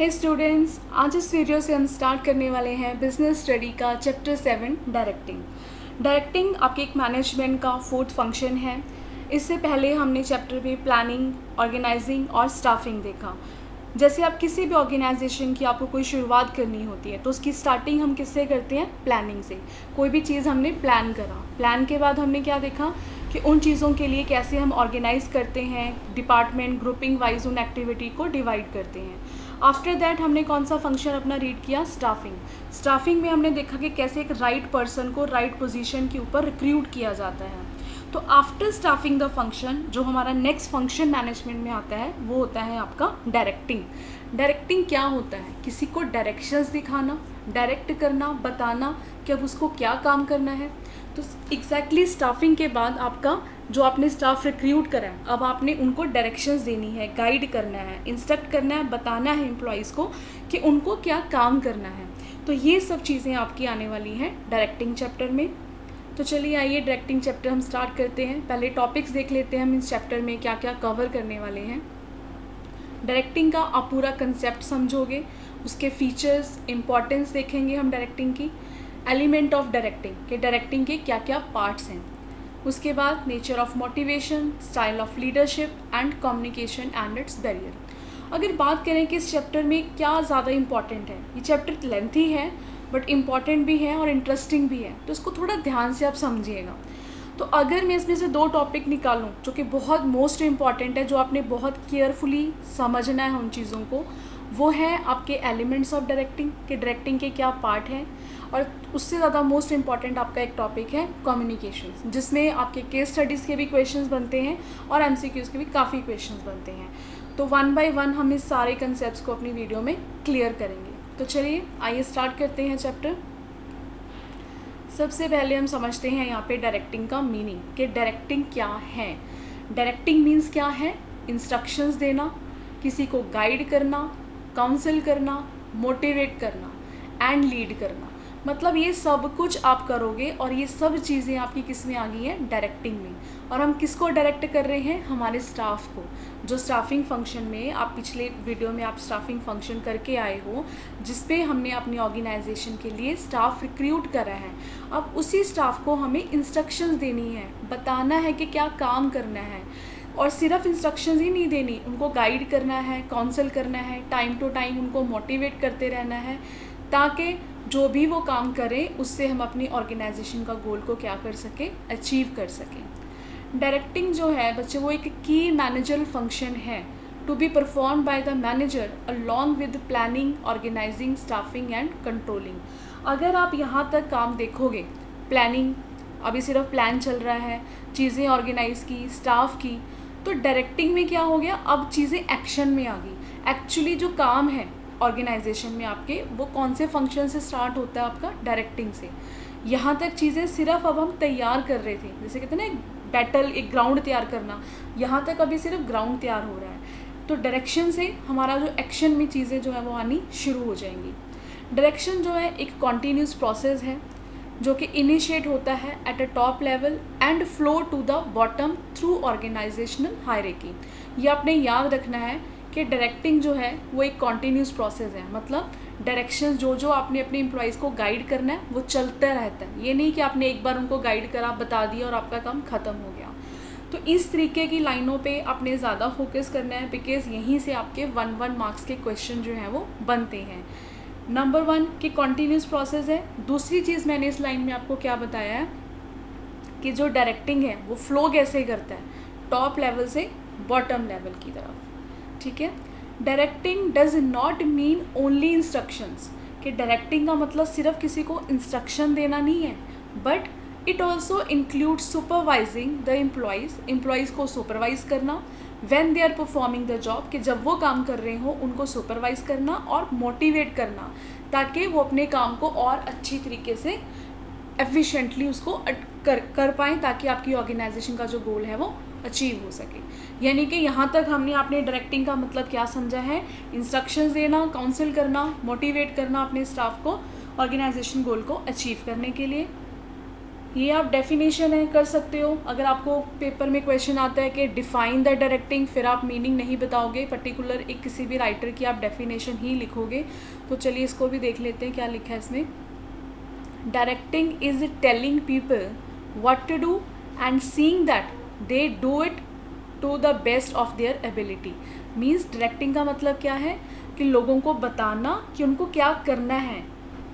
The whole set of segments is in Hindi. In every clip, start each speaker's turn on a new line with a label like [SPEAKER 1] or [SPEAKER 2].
[SPEAKER 1] हे स्टूडेंट्स, आज इस वीडियो से हम स्टार्ट करने वाले हैं बिजनेस स्टडी का चैप्टर 7 डायरेक्टिंग। डायरेक्टिंग आपके एक मैनेजमेंट का फोर्थ फंक्शन है। इससे पहले हमने चैप्टर में प्लानिंग, ऑर्गेनाइजिंग और स्टाफिंग देखा। जैसे आप किसी भी ऑर्गेनाइजेशन की आपको कोई शुरुआत करनी होती है तो उसकी स्टार्टिंग हम किससे करते हैं? प्लानिंग से। कोई भी चीज़ हमने प्लान करा, प्लान के बाद हमने क्या देखा कि उन चीज़ों के लिए कैसे हम ऑर्गेनाइज करते हैं, डिपार्टमेंट ग्रुपिंग वाइज उन एक्टिविटी को डिवाइड करते हैं। आफ्टर दैट हमने कौन सा फंक्शन अपना रीड किया? स्टाफिंग। स्टाफिंग में हमने देखा कि कैसे एक राइट पर्सन को राइट पोजीशन के ऊपर रिक्रूट किया जाता है। तो आफ्टर स्टाफिंग द फंक्शन जो हमारा नेक्स्ट फंक्शन मैनेजमेंट में आता है वो होता है आपका डायरेक्टिंग। डायरेक्टिंग क्या होता है? किसी को डायरेक्शंस दिखाना, डायरेक्ट करना, बताना कि अब उसको क्या काम करना है। तो एग्जैक्टली स्टाफिंग के बाद आपका जो आपने स्टाफ रिक्रूट करा है, अब आपने उनको डायरेक्शंस देनी है, गाइड करना है, इंस्ट्रक्ट करना है, बताना है एम्प्लॉयज़ को कि उनको क्या काम करना है। तो ये सब चीज़ें आपकी आने वाली हैं डायरेक्टिंग चैप्टर में। तो चलिए आइए डायरेक्टिंग चैप्टर हम स्टार्ट करते हैं। पहले टॉपिक्स देख लेते हैं हम इस चैप्टर में क्या क्या कवर करने वाले हैं। डायरेक्टिंग का आप पूरा कंसेप्ट समझोगे, उसके फीचर्स, इंपॉर्टेंस देखेंगे हम डायरेक्टिंग की, एलिमेंट ऑफ डायरेक्टिंग के डायरेक्टिंग के क्या क्या पार्ट्स हैं। उसके बाद nature of motivation, style of leadership and communication and it's barrier. अगर बात करें कि इस चैप्टर में क्या ज़्यादा इंपॉर्टेंट है, ये चैप्टर लेंथी है बट इम्पॉर्टेंट भी है और इंटरेस्टिंग भी है, तो इसको थोड़ा ध्यान से आप समझिएगा। तो अगर मैं इसमें से दो टॉपिक निकालूं जो कि बहुत मोस्ट इम्पॉर्टेंट है, जो आपने बहुत केयरफुली समझना है उन चीज़ों को, वो है आपके एलिमेंट्स ऑफ डायरेक्टिंग के डायरेक्टिंग के क्या पार्ट हैं, और उससे ज़्यादा मोस्ट इम्पॉर्टेंट आपका एक टॉपिक है कम्युनिकेशन, जिसमें आपके केस स्टडीज़ के भी क्वेश्चंस बनते हैं और एमसीक्यूज़ के भी काफ़ी क्वेश्चंस बनते हैं। तो वन बाय वन हम इस सारे कंसेप्ट्स को अपनी वीडियो में क्लियर करेंगे। तो चलिए आइए स्टार्ट करते हैं चैप्टर। सबसे पहले हम समझते हैं यहाँ पे डायरेक्टिंग का मीनिंग कि डायरेक्टिंग क्या है। डायरेक्टिंग मीन्स क्या है? इंस्ट्रक्शंस देना, किसी को गाइड करना, काउंसिल करना, मोटिवेट करना एंड लीड करना। मतलब ये सब कुछ आप करोगे और ये सब चीज़ें आपकी किस में आ गई हैं? डायरेक्टिंग में। और हम किसको डायरेक्ट कर रहे हैं? हमारे स्टाफ को। जो स्टाफिंग फंक्शन में आप पिछले वीडियो में आप स्टाफिंग फंक्शन करके आए हो, जिसपे हमने अपनी ऑर्गेनाइजेशन के लिए स्टाफ रिक्रूट करा है, अब उसी स्टाफ को हमें इंस्ट्रक्शंस देनी है, बताना है कि क्या काम करना है। और सिर्फ इंस्ट्रक्शंस ही नहीं देनी, उनको गाइड करना है, काउंसिल करना है, टाइम टू टाइम उनको मोटिवेट करते रहना है, ताकि जो भी वो काम करें उससे हम अपनी ऑर्गेनाइजेशन का गोल को क्या कर सकें? अचीव कर सकें। डायरेक्टिंग जो है बच्चे, वो एक की मैनेजरल फंक्शन है to be perform by the manager along with planning, organising, staffing and controlling. अगर आप यहाँ तक काम देखोगे, प्लानिंग, अभी सिर्फ प्लान चल रहा है, चीज़ें ऑर्गेनाइज की, स्टाफ की, तो डायरेक्टिंग में क्या हो गया? अब चीज़ें एक्शन में आ गई। एक्चुअली जो काम है ऑर्गेनाइजेशन में आपके, वो कौन से फंक्शन से स्टार्ट होता है? आपका डायरेक्टिंग से। यहाँ तक चीज़ें सिर्फ अब हम तैयार कर रहे थे, जैसे कहते हैं ना, एक बैटल, एक ग्राउंड तैयार करना, यहाँ तक अभी सिर्फ ग्राउंड तैयार हो रहा है। तो डायरेक्शन से हमारा जो एक्शन में चीज़ें जो है वो आनी शुरू हो जाएंगी। डायरेक्शन जो है एक कॉन्टीन्यूस प्रोसेस है जो कि इनिशिएट होता है at a top level and flow to the bottom through organisational hierarchy. ये आपने याद रखना है कि डायरेक्टिंग जो है वो एक कॉन्टीन्यूस प्रोसेस है। मतलब डायरेक्शन जो आपने अपने एम्प्लॉयज़ को गाइड करना है वो चलता रहता है। ये नहीं कि आपने एक बार उनको गाइड करा, बता दिया और आपका काम ख़त्म हो गया। तो इस तरीके की लाइनों पे आपने ज़्यादा फोकस करना है, बिकॉज यहीं से आपके 1 मार्क्स के क्वेश्चन जो हैं वो बनते हैं। नंबर 1 कि कॉन्टीन्यूस प्रोसेस है। दूसरी चीज़ मैंने इस लाइन में आपको क्या बताया है कि जो डायरेक्टिंग है वो फ्लो कैसे करता है? टॉप लेवल से बॉटम लेवल की तरफ। ठीक है। Directing does not mean only instructions, कि डायरेक्टिंग का मतलब सिर्फ किसी को इंस्ट्रक्शन देना नहीं है, but it also includes supervising the employees को सुपरवाइज करना when they are performing the job, कि जब वो काम कर रहे हो उनको सुपरवाइज करना और मोटिवेट करना, ताकि वो अपने काम को और अच्छी तरीके से एफिशिएंटली उसको कर पाएँ, ताकि आपकी ऑर्गेनाइजेशन का जो गोल है वो अचीव हो सके। यानी कि यहाँ तक हमने आपने डायरेक्टिंग का मतलब क्या समझा है? इंस्ट्रक्शंस देना, काउंसिल करना, मोटिवेट करना अपने स्टाफ को ऑर्गेनाइजेशन गोल को अचीव करने के लिए। ये आप डेफिनेशन है कर सकते हो। अगर आपको पेपर में क्वेश्चन आता है कि डिफाइन द डायरेक्टिंग, फिर आप मीनिंग नहीं बताओगे, पर्टिकुलर एक किसी भी राइटर की आप डेफिनेशन ही लिखोगे। तो चलिए इसको भी देख लेते हैं क्या लिखा है इसमें। Directing is telling people what to do and seeing that they do it to the best of their ability. Means directing का मतलब क्या है कि लोगों को बताना कि उनको क्या करना है।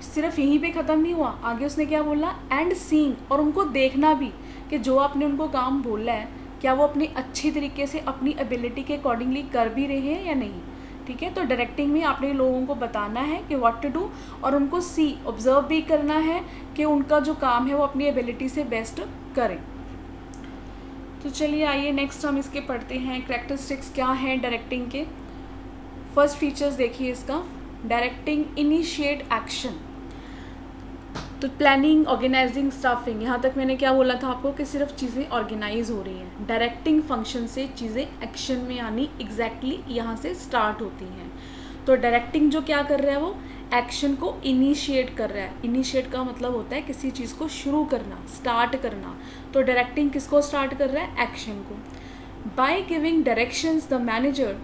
[SPEAKER 1] सिर्फ यहीं पे ख़त्म नहीं हुआ, आगे उसने क्या बोला, एंड सीइंग, और उनको देखना भी कि जो आपने उनको काम बोला है क्या वो अपनी अच्छी तरीके से अपनी एबिलिटी के अकॉर्डिंगली कर भी रहे हैं या नहीं। ठीक है, तो डायरेक्टिंग में आपने लोगों को बताना है कि व्हाट टू डू, और उनको सी ऑब्जर्व भी करना है कि उनका जो काम है वो अपनी एबिलिटी से बेस्ट करें। तो चलिए आइए नेक्स्ट हम इसके पढ़ते हैं कैरेक्टरिस्टिक्स क्या हैं डायरेक्टिंग के। फर्स्ट फीचर्स देखिए इसका, डायरेक्टिंग इनिशिएट एक्शन। तो प्लानिंग, ऑर्गेनाइजिंग, स्टाफिंग, यहाँ तक मैंने क्या बोला था आपको कि सिर्फ चीज़ें ऑर्गेनाइज हो रही हैं। डायरेक्टिंग फंक्शन से चीज़ें एक्शन में आनी एग्जैक्टली यहाँ से स्टार्ट होती हैं। तो डायरेक्टिंग जो क्या कर रहा है वो एक्शन को इनिशिएट कर रहा है। इनिशिएट का मतलब होता है किसी चीज़ को शुरू करना, स्टार्ट करना। तो डायरेक्टिंग किसको स्टार्ट कर रहा है, एक्शन को। By giving directions the manager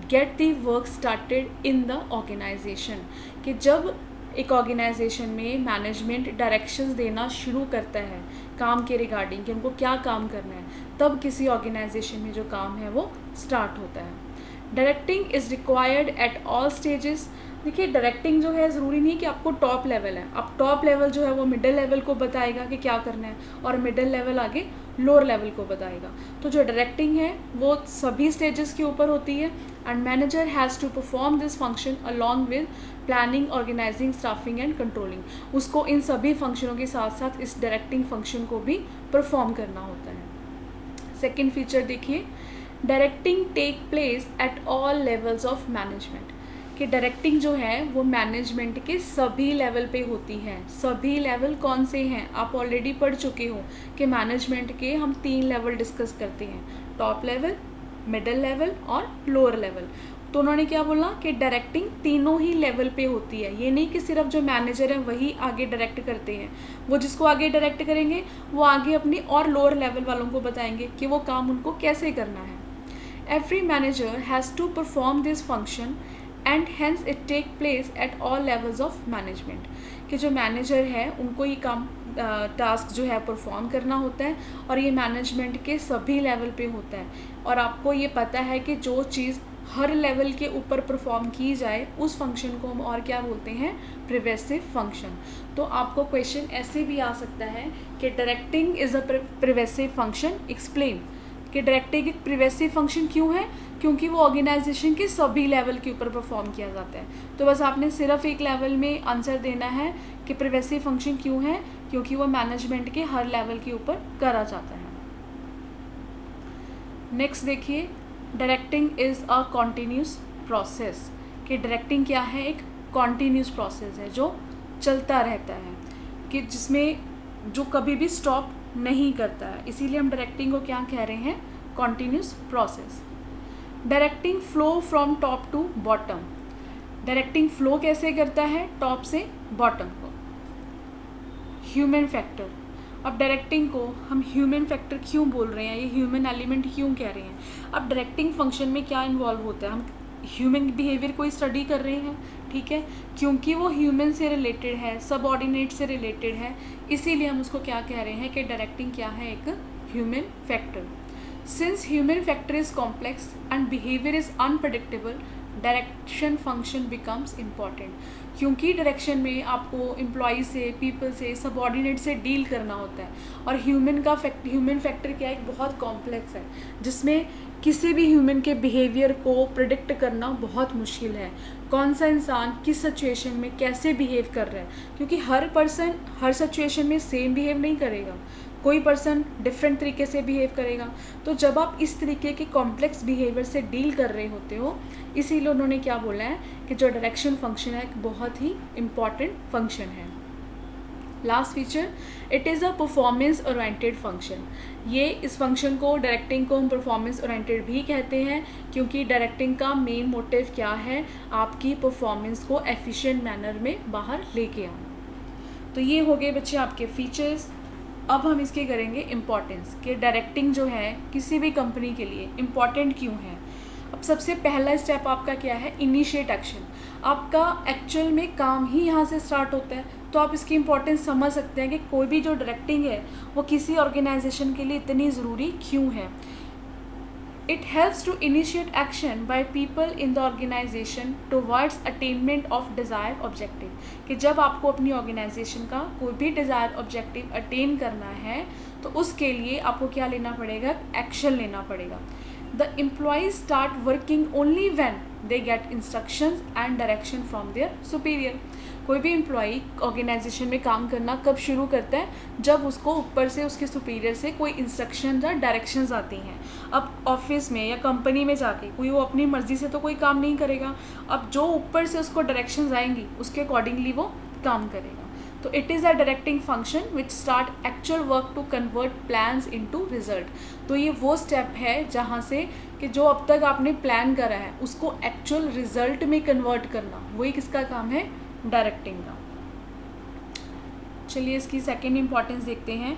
[SPEAKER 1] get the work started in the organisation. कि जब एक ऑर्गेनाइजेशन में मैनेजमेंट डायरेक्शंस देना शुरू करता है काम के रिगार्डिंग कि उनको क्या काम करना है, तब किसी ऑर्गेनाइजेशन में जो काम है वो स्टार्ट होता है। Directing is required at all stages. देखिए डायरेक्टिंग जो है ज़रूरी नहीं कि आपको टॉप लेवल है, अब टॉप लेवल जो है वो मिडिल लेवल को बताएगा कि क्या करना है, और मिडिल लेवल आगे लोअर लेवल को बताएगा। तो जो डायरेक्टिंग है वो सभी स्टेजेस के ऊपर होती है, and manager has to perform this function along with planning, organising, staffing and controlling. उसको इन सभी फंक्शनों के साथ साथ इस डायरेक्टिंग फंक्शन को भी परफॉर्म करना होता है। सेकेंड फीचर देखिए, directing take place at all levels of management. कि डायरेक्टिंग जो है वो मैनेजमेंट के सभी लेवल पे होती है। सभी लेवल कौन से हैं, आप ऑलरेडी पढ़ चुके हो कि मैनेजमेंट के हम 3 लेवल डिस्कस करते हैं, टॉप लेवल, मिडिल लेवल और लोअर लेवल। तो उन्होंने क्या बोला कि डायरेक्टिंग तीनों ही लेवल पे होती है। ये नहीं कि सिर्फ जो मैनेजर है वही आगे डायरेक्ट करते हैं, वो जिसको आगे डायरेक्ट करेंगे वो आगे अपनी और लोअर लेवल वालों को बताएंगे कि वो काम उनको कैसे करना है। Every manager has to perform this function and hence it take place at all levels of management. कि जो मैनेजर है उनको ये काम टास्क जो है परफॉर्म करना होता है, और ये मैनेजमेंट के सभी लेवल पे होता है। और आपको ये पता है कि जो चीज़ हर लेवल के ऊपर परफॉर्म की जाए उस फंक्शन को हम और क्या बोलते हैं, प्रिवेसिव फंक्शन। तो आपको क्वेश्चन ऐसे भी आ सकता है कि directing is a pervasive function, explain. कि डायरेक्टिंग एक प्रिवेसिव फंक्शन क्यों है, क्योंकि वो ऑर्गेनाइजेशन के सभी लेवल के ऊपर परफॉर्म किया जाता है। तो बस आपने सिर्फ एक लेवल में आंसर देना है कि प्रिवेसिव फंक्शन क्यों है, क्योंकि वो मैनेजमेंट के हर लेवल के ऊपर करा जाता है। नेक्स्ट देखिए, directing is a continuous process. कि डायरेक्टिंग क्या है, एक कॉन्टीन्यूस प्रोसेस है जो चलता रहता है, कि जिसमें जो कभी भी स्टॉप नहीं करता है। इसीलिए हम डायरेक्टिंग को क्या कह रहे हैं, continuous process. Directing flow from top to bottom. Directing flow कैसे करता है, टॉप से बॉटम को। ह्यूमन फैक्टर, अब डायरेक्टिंग को हम ह्यूमन फैक्टर क्यों बोल रहे हैं, ये ह्यूमन एलिमेंट क्यों कह रहे हैं। अब डायरेक्टिंग फंक्शन में क्या इन्वॉल्व होता है, हम ह्यूमन बिहेवियर को स्टडी कर रहे हैं, ठीक है, क्योंकि वो ह्यूमन से रिलेटेड है, सबऑर्डिनेट से रिलेटेड है, इसीलिए हम उसको क्या कह रहे हैं कि डायरेक्टिंग क्या है, एक human factor. Since human factor is complex and behaviour is unpredictable, direction function becomes important. क्योंकि डायरेक्शन में आपको एम्प्लॉय से, पीपल से, सबऑर्डिनेट से डील करना होता है, और ह्यूमन फैक्टर क्या है, एक बहुत कॉम्प्लेक्स है, जिसमें किसी भी ह्यूमन के बिहेवियर को प्रिडिक्ट करना बहुत मुश्किल है। कौन सा इंसान किस सिचुएशन में कैसे बिहेव कर रहा है, क्योंकि हर पर्सन हर सिचुएशन में सेम बिहेव नहीं करेगा, कोई पर्सन डिफरेंट तरीके से बिहेव करेगा। तो जब आप इस तरीके के कॉम्प्लेक्स बिहेवियर से डील कर रहे होते हो, इसीलिए उन्होंने क्या बोला है कि जो डायरेक्शन फंक्शन है एक बहुत ही इम्पॉर्टेंट फंक्शन है। Last feature, it is a performance oriented function. ये इस फंक्शन को, डायरेक्टिंग को हम परफॉर्मेंस ओरिएंटेड भी कहते हैं, क्योंकि डायरेक्टिंग का मेन मोटिव क्या है, आपकी परफॉर्मेंस को एफिशिएंट मैनर में बाहर लेके आना। तो ये हो गए बच्चे आपके फीचर्स। अब हम इसके करेंगे इम्पॉर्टेंस कि डायरेक्टिंग जो है किसी भी कंपनी के लिए इम्पॉर्टेंट क्यों है। अब सबसे पहला स्टेप आपका क्या है, इनिशिएट एक्शन। आपका एक्चुअल में काम ही यहाँ से स्टार्ट होता है, तो आप इसकी इम्पोर्टेंस समझ सकते हैं कि कोई भी जो डायरेक्टिंग है वो किसी ऑर्गेनाइजेशन के लिए इतनी ज़रूरी क्यों है। It helps to initiate action by people in the organization towards attainment of desired objective, कि जब आपको अपनी ऑर्गेनाइजेशन का कोई भी डिज़ायर ऑब्जेक्टिव अटेन करना है तो उसके लिए आपको क्या लेना पड़ेगा, एक्शन लेना पड़ेगा। The employees start working only when they get instructions and direction from their superior. कोई भी एम्प्लॉई ऑर्गेनाइजेशन में काम करना कब शुरू करता है, जब उसको ऊपर से उसके सुपीरियर से कोई इंस्ट्रक्शन या डायरेक्शंस आती हैं। अब ऑफिस में या कंपनी में जाके कोई वो अपनी मर्जी से तो कोई काम नहीं करेगा, अब जो ऊपर से उसको डायरेक्शंस आएंगी उसके अकॉर्डिंगली वो काम करेगा। तो it is a directing function which start actual work to convert plans into result. तो ये वो स्टेप है जहाँ से कि जो अब तक आपने प्लान करा है उसको एक्चुअल रिजल्ट में कन्वर्ट करना, वही किसका काम है, डायरेक्टिंग का। चलिए इसकी सेकेंड इंपॉर्टेंस देखते हैं,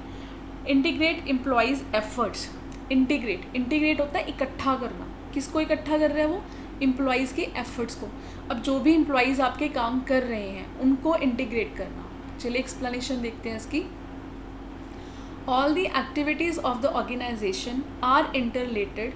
[SPEAKER 1] इंटीग्रेट एम्प्लॉयज़ एफर्ट्स। इंटीग्रेट होता है इकट्ठा करना। किसको इकट्ठा कर रहा है वो, एम्प्लॉयज़ के एफर्ट्स को। अब जो भी एम्प्लॉयज़ आपके काम कर रहे हैं उनको इंटीग्रेट करना। चलिए एक्सप्लेनेशन देखते हैं इसकी। All the activities of the organisation are interrelated,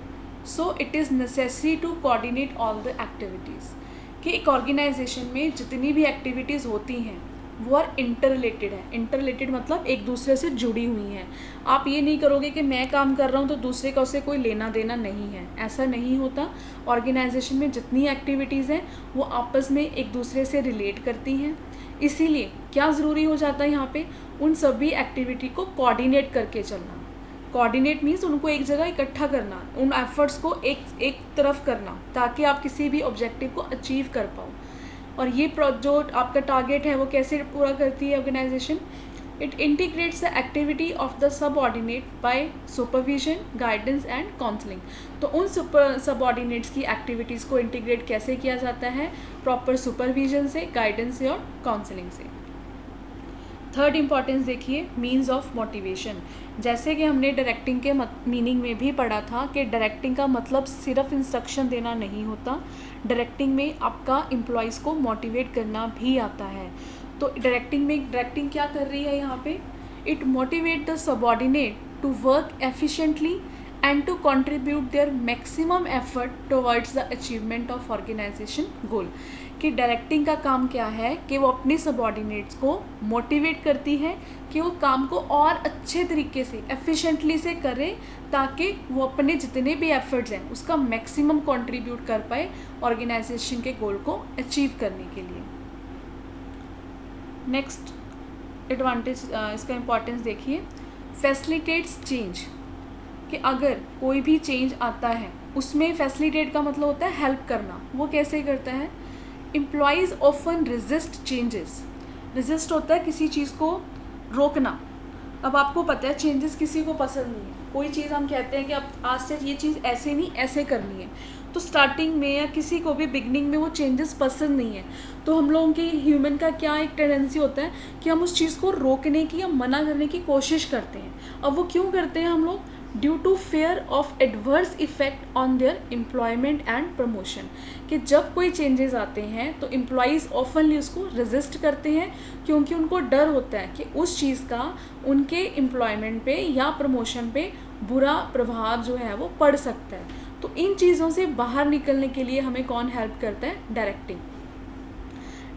[SPEAKER 1] so it is necessary to coordinate all the activities. कि एक ऑर्गेनाइजेशन में जितनी भी एक्टिविटीज़ होती हैं वो आर इंटरलेटेड है। इंटरलेटेड मतलब एक दूसरे से जुड़ी हुई हैं। आप ये नहीं करोगे कि मैं काम कर रहा हूँ तो दूसरे का उससे कोई लेना देना नहीं है, ऐसा नहीं होता। ऑर्गेनाइजेशन में जितनी एक्टिविटीज़ हैं वो आपस में एक दूसरे से रिलेट करती हैं। इसीलिए क्या ज़रूरी हो जाता है यहाँ पे, उन सभी एक्टिविटी को कोऑर्डिनेट करके चलना। कोऑर्डिनेट मीन्स उनको एक जगह इकट्ठा करना, उन एफर्ट्स को एक तरफ करना, ताकि आप किसी भी ऑब्जेक्टिव को अचीव कर पाओ। और ये जो आपका टारगेट है वो कैसे पूरा करती है organisation, it integrates the activity of the subordinate by supervision, guidance and counselling. तो उन सबऑर्डिनेट्स की एक्टिविटीज़ को इंटीग्रेट कैसे किया जाता है, प्रॉपर सुपरविजन से, गाइडेंस से और काउंसलिंग से। थर्ड इंपॉर्टेंस देखिए, मीन्स ऑफ मोटिवेशन। जैसे कि हमने डायरेक्टिंग के मीनिंग में भी पढ़ा था कि डायरेक्टिंग का मतलब सिर्फ इंस्ट्रक्शन देना नहीं होता, डायरेक्टिंग में आपका एम्प्लॉयज़ को मोटिवेट करना भी आता है। तो डायरेक्टिंग क्या कर रही है यहाँ पे, it motivate the subordinate to work efficiently and to contribute their maximum effort towards the achievement of organization goal। कि डायरेक्टिंग का काम क्या है कि वो अपने सबऑर्डिनेट्स को मोटिवेट करती है कि वो काम को और अच्छे तरीके से एफिशिएंटली से करे, ताकि वो अपने जितने भी एफर्ट्स हैं उसका मैक्सिमम कंट्रीब्यूट कर पाए ऑर्गेनाइजेशन के गोल को अचीव करने के लिए। नेक्स्ट एडवांटेज, इसका इम्पॉर्टेंस देखिए, फैसिलिटेट्स चेंज। कि अगर कोई भी चेंज आता है उसमें फैसिलिटेट का मतलब होता है हेल्प करना। वो कैसे करता है, employees often resist changes. Resist होता है किसी चीज़ को रोकना। अब आपको पता है चेंजेस किसी को पसंद नहीं है। कोई चीज़ हम कहते हैं कि अब आज से ये चीज़ ऐसे नहीं ऐसे करनी है, तो स्टार्टिंग में या किसी को भी बिगनिंग में वो चेंजेस पसंद नहीं है, तो हम लोगों के ह्यूमन का क्या एक टेंडेंसी होता है कि हम उस चीज़ को रोकने की या मना करने की कोशिश करते हैं। अब वो क्यों करते हैं हम लोग, due to fear of adverse effect on their employment and promotion. कि जब कोई चेंजेस आते हैं तो एम्प्लॉयज़ ऑफनली उसको रेजिस्ट करते हैं, क्योंकि उनको डर होता है कि उस चीज़ का उनके एम्प्लॉयमेंट पे या प्रमोशन पे बुरा प्रभाव जो है वो पड़ सकता है। तो इन चीज़ों से बाहर निकलने के लिए हमें कौन हेल्प करता है, directing.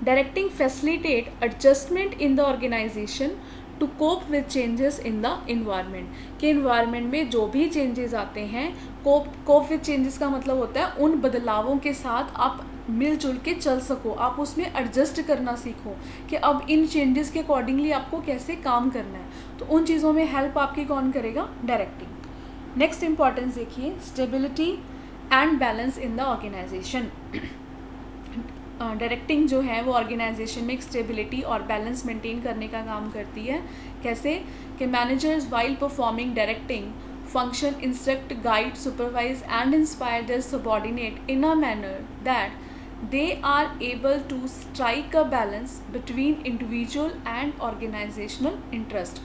[SPEAKER 1] Directing facilitate adjustment in the organisation to cope with changes in the environment. के इन्वायरमेंट में जो भी चेंजेस आते हैं, कोप विद चेंजेस का मतलब होता है उन बदलावों के साथ आप मिलजुल के चल सको, आप उसमें एडजस्ट करना सीखो कि अब इन चेंजेस के अकॉर्डिंगली आपको कैसे काम करना है। तो उन चीज़ों में हेल्प आपकी कौन करेगा, डायरेक्टिंग। नेक्स्ट इंपॉर्टेंस देखिए, stability and balance in the organisation. Directing जो है वो ऑर्गेनाइजेशन में एक स्टेबिलिटी और बैलेंस मेंटेन करने का काम करती है। कैसे कि managers while performing directing function instruct, guide, supervise and inspire their subordinate in a manner that they are able to strike a balance between individual and organizational interest।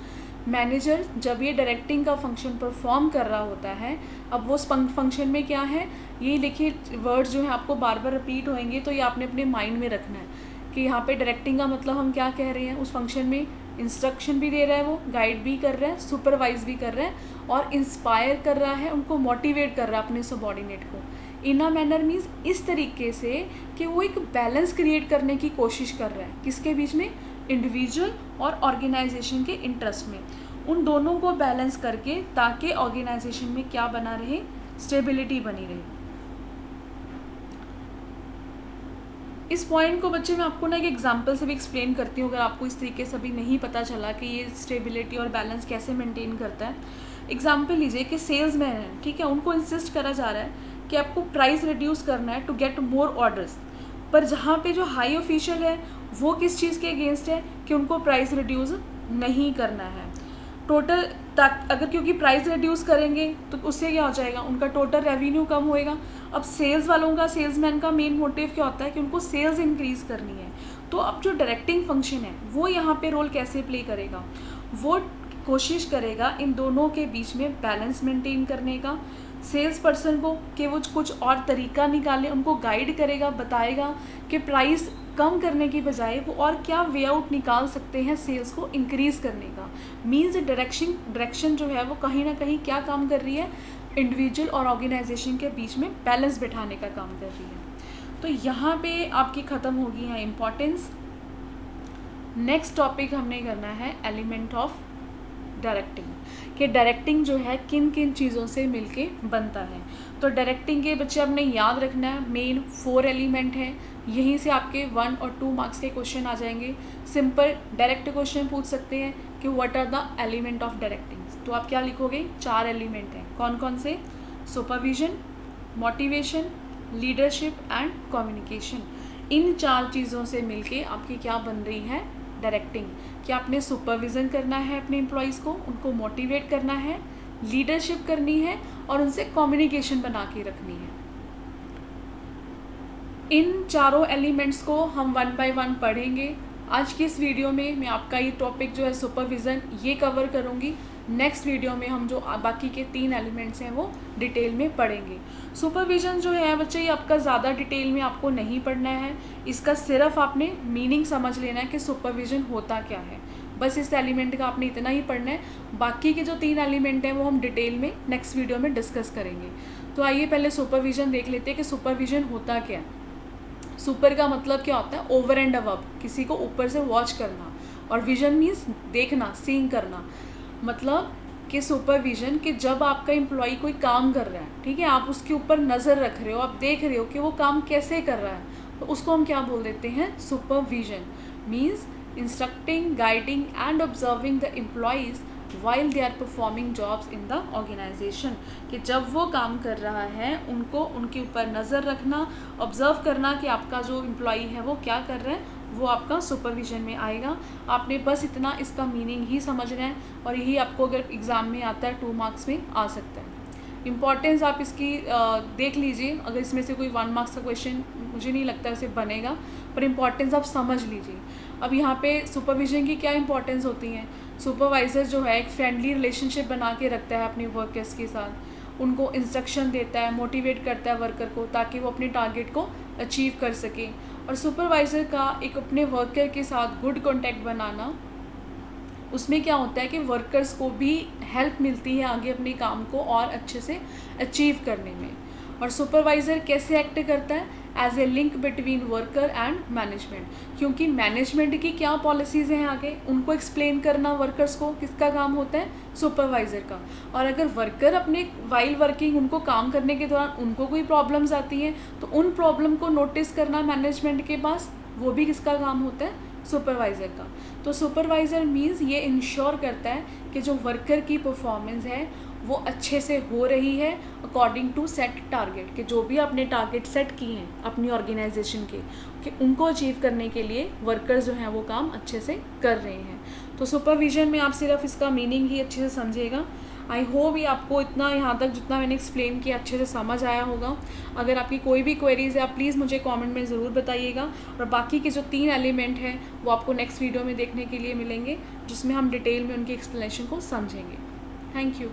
[SPEAKER 1] Manager जब ये डायरेक्टिंग का फंक्शन परफॉर्म कर रहा होता है, अब वो फंक्शन में क्या है, ये लिखिए वर्ड जो है आपको बार बार रिपीट होंगे, तो ये आपने अपने माइंड में रखना है कि यहाँ पे डायरेक्टिंग का मतलब हम क्या कह रहे हैं। उस फंक्शन में इंस्ट्रक्शन भी दे रहा है, वो गाइड भी कर रहा है, सुपरवाइज भी कर रहा है और इंस्पायर कर रहा है, उनको मोटिवेट कर रहा है अपने सबॉर्डिनेट को। इन अ मैनर मीन्स इस तरीके से कि वो एक बैलेंस क्रिएट करने की कोशिश कर रहा है, किसके बीच में, इंडिविजुअल और ऑर्गेनाइजेशन के इंटरेस्ट में, उन दोनों को बैलेंस करके, ताकि ऑर्गेनाइजेशन में क्या बना रहे, स्टेबिलिटी बनी रहे। इस पॉइंट को बच्चे मैं आपको ना एक एग्जांपल से भी एक्सप्लेन करती हूँ, अगर आपको इस तरीके से भी नहीं पता चला कि ये स्टेबिलिटी और बैलेंस कैसे मेंटेन करता है। एग्जांपल लीजिए कि सेल्समैन है, ठीक है, उनको इंसिस्ट करा जा रहा है कि आपको प्राइस रिड्यूस करना है टू गेट मोर ऑर्डर्स, पर जहाँ पे जो हाई ऑफिशियल है वो किस चीज़ के अगेंस्ट है कि उनको प्राइस रिड्यूस नहीं करना है टोटल, अगर क्योंकि प्राइस रिड्यूस करेंगे तो उससे क्या हो जाएगा, उनका टोटल रेवेन्यू कम होएगा। अब सेल्स वालों का, सेल्समैन का मेन मोटिव क्या होता है कि उनको सेल्स इंक्रीज करनी है। तो अब जो डायरेक्टिंग फंक्शन है वो यहाँ पे रोल कैसे प्ले करेगा, वो कोशिश करेगा इन दोनों के बीच में बैलेंस मेंटेन करने का, सेल्स पर्सन को कि वो कुछ और तरीका निकाले, उनको गाइड करेगा, बताएगा कि प्राइस कम करने की बजाय वो और क्या वे आउट निकाल सकते हैं सेल्स को इंक्रीज़ करने का। मीन्स डायरेक्शन जो है वो कहीं ना कहीं क्या काम कर रही है, इंडिविजुअल और ऑर्गेनाइजेशन के बीच में बैलेंस बिठाने का काम कर रही है। तो यहाँ पे आपकी ख़त्म होगी है इम्पॉर्टेंस। नेक्स्ट टॉपिक हमने करना है एलिमेंट ऑफ डायरेक्टिंग, कि डायरेक्टिंग जो है किन किन चीज़ों से मिलके बनता है। तो डायरेक्टिंग के बच्चे आपने याद रखना है मेन 4 एलिमेंट हैं, यहीं से आपके 1 और 2 मार्क्स के क्वेश्चन आ जाएंगे। सिंपल डायरेक्ट क्वेश्चन पूछ सकते हैं कि what are the element of directing, तो आप क्या लिखोगे, 4 एलिमेंट हैं, कौन कौन से, supervision, motivation, leadership and communication. इन 4 चीज़ों से मिलके आपकी क्या बन रही है, डायरेक्टिंग। कि आपने सुपरविज़न करना है अपने एम्प्लॉयज़ को, उनको मोटिवेट करना है, लीडरशिप करनी है और उनसे कम्युनिकेशन बना के रखनी है। इन चारों एलिमेंट्स को हम 1 बाय 1 पढ़ेंगे। आज की इस वीडियो में मैं आपका ये टॉपिक जो है सुपरविज़न ये कवर करूँगी। नेक्स्ट वीडियो में हम जो बाकी के 3 एलिमेंट्स हैं वो डिटेल में पढ़ेंगे। सुपरविज़न जो है बच्चे ये आपका ज़्यादा डिटेल में आपको नहीं पढ़ना है, इसका सिर्फ आपने मीनिंग समझ लेना है कि सुपरविज़न होता क्या है, बस इस एलिमेंट का आपने इतना ही पढ़ना है। बाकी के जो 3 एलिमेंट हैं वो हम डिटेल में नेक्स्ट वीडियो में डिस्कस करेंगे। तो आइए पहले सुपरविज़न देख लेते हैं कि सुपरविज़न होता क्या है। सुपर का मतलब क्या होता है, ओवर एंड अबव, किसी को ऊपर से वॉच करना, और विजन मीन्स देखना, सीइंग करना। मतलब कि सुपरविजन कि जब आपका एम्प्लॉय कोई काम कर रहा है, ठीक है, आप उसके ऊपर नज़र रख रहे हो, आप देख रहे हो कि वो काम कैसे कर रहा है, तो उसको हम क्या बोल देते हैं, supervision. Means instructing, guiding and observing the employees while they are performing jobs in the organisation. कि जब वो काम कर रहा है उनको उनके ऊपर नज़र रखना, ऑब्जर्व करना कि आपका जो एम्प्लॉय है वो क्या कर रहा है, वो आपका सुपरविजन में आएगा। आपने बस इतना इसका मीनिंग ही समझना है और यही आपको अगर एग्ज़ाम में आता है 2 मार्क्स में आ सकता है। इम्पॉर्टेंस आप इसकी देख लीजिए, अगर इसमें से कोई 1 मार्क्स का क्वेश्चन मुझे नहीं लगता ऐसे बनेगा, पर इम्पॉर्टेंस आप समझ लीजिए। अब यहाँ पे सुपरविजन की क्या इंपॉर्टेंस होती है, सुपरवाइज़र जो है एक फ्रेंडली रिलेशनशिप बना के रखता है अपने वर्कर्स के साथ, उनको इंस्ट्रक्शन देता है, मोटिवेट करता है वर्कर को ताकि वो अपने टारगेट को अचीव कर सके। और सुपरवाइज़र का एक अपने वर्कर के साथ गुड कॉन्टैक्ट बनाना, उसमें क्या होता है कि वर्कर्स को भी हेल्प मिलती है आगे अपने काम को और अच्छे से अचीव करने में। और सुपरवाइज़र कैसे एक्ट करता है, as a link between worker and management, क्योंकि मैनेजमेंट की क्या पॉलिसीज़ हैं आगे उनको एक्सप्लेन करना वर्कर्स को किसका काम होता है, सुपरवाइज़र का। और अगर वर्कर अपने वाइल वर्किंग उनको काम करने के दौरान उनको कोई प्रॉब्लम्स आती हैं तो उन प्रॉब्लम को नोटिस करना मैनेजमेंट के पास, वो भी किसका काम होता है, सुपरवाइज़र का। तो सुपरवाइज़र मीन्स ये इंश्योर करता है कि जो वर्कर की परफॉर्मेंस है वो अच्छे से हो रही है अकॉर्डिंग टू सेट टारगेट, कि जो भी आपने टारगेट सेट किए हैं अपनी ऑर्गेनाइजेशन के, कि उनको अचीव करने के लिए वर्कर्स जो हैं वो काम अच्छे से कर रहे हैं। तो सुपरविजन में आप सिर्फ इसका मीनिंग ही अच्छे से समझिएगा। आई होप ये आपको इतना यहाँ तक जितना मैंने एक्सप्लेन किया अच्छे से समझ आया होगा। अगर आपकी कोई भी क्वेरीज है आप प्लीज़ मुझे कमेंट में ज़रूर बताइएगा, और बाकी के जो 3 एलिमेंट हैं वो आपको नेक्स्ट वीडियो में देखने के लिए मिलेंगे, जिसमें हम डिटेल में उनकी एक्सप्लेनेशन को समझेंगे। Thank you.